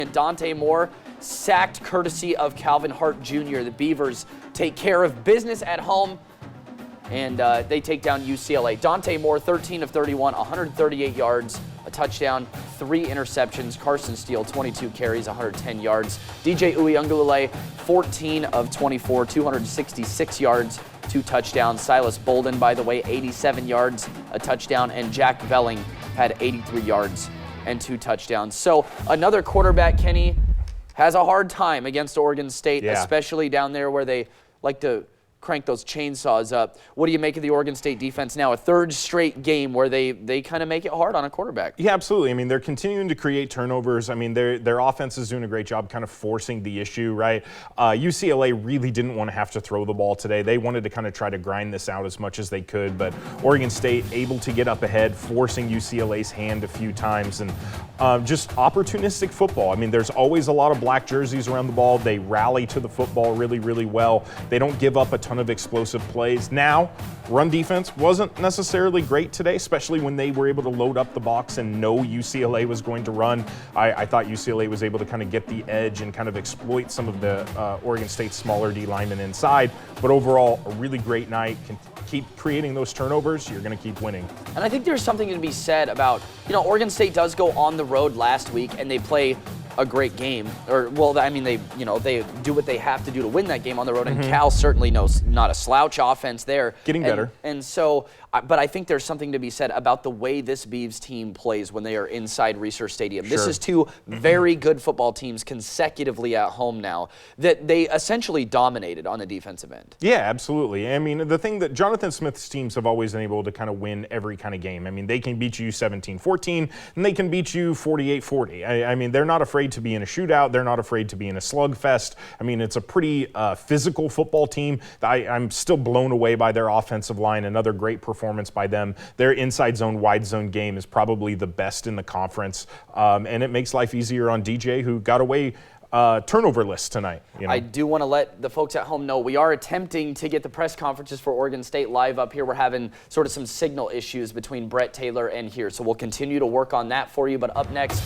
And Dante Moore sacked courtesy of Calvin Hart Jr. The Beavers take care of business at home, and they take down UCLA. Dante Moore, 13 of 31, 138 yards, a touchdown, 3 interceptions. Carson Steele, 22 carries, 110 yards. DJ Uiagalelei, 14 of 24, 266 yards, 2 touchdowns. Silas Bolden, by the way, 87 yards, a touchdown, and Jack Velling had 83 yards and 2 touchdowns. So another quarterback, Kenny, has a hard time against Oregon State, especially down there where they like to crank those chainsaws up. What do you make of the Oregon State defense now? A third straight game where they kind of make it hard on a quarterback. Yeah, absolutely. I mean, they're continuing to create turnovers. I mean, their offense is doing a great job kind of forcing the issue, right? UCLA really didn't want to have to throw the ball today. They wanted to kind of try to grind this out as much as they could, but Oregon State able to get up ahead, forcing UCLA's hand a few times, and just opportunistic football. I mean, there's always a lot of black jerseys around the ball. They rally to the football really, really well. They don't give up a ton of explosive plays. Now, run defense wasn't necessarily great today, especially when they were able to load up the box and know UCLA was going to run. I thought UCLA was able to kind of get the edge and kind of exploit some of the Oregon State's smaller D linemen inside. But overall, a really great night. Keep creating those turnovers, you're going to keep winning. And I think there's something to be said about, Oregon State does go on the road last week and they play a great game, they do what they have to do to win that game on the road, and Cal certainly knows not a slouch offense there. Getting better. And so, but I think there's something to be said about the way this Beavs team plays when they are inside Research Stadium. This is 2 very good football teams consecutively at home now that they essentially dominated on the defensive end. Yeah, absolutely. I mean, the thing that Jonathan Smith's teams have always been able to kind of win every kind of game. I mean, they can beat you 17-14, and they can beat you 48-40. I mean, they're not afraid to be in a shootout. They're not afraid to be in a slugfest. I mean, it's a pretty physical football team. I'm still blown away by their offensive line. Another great performance by them. Their inside zone, wide zone game is probably the best in the conference, and it makes life easier on DJ, who got away turnover list tonight. I do want to let the folks at home know we are attempting to get the press conferences for Oregon State live up here. We're having sort of some signal issues between Brett Taylor and here, so we'll continue to work on that for you. But up next,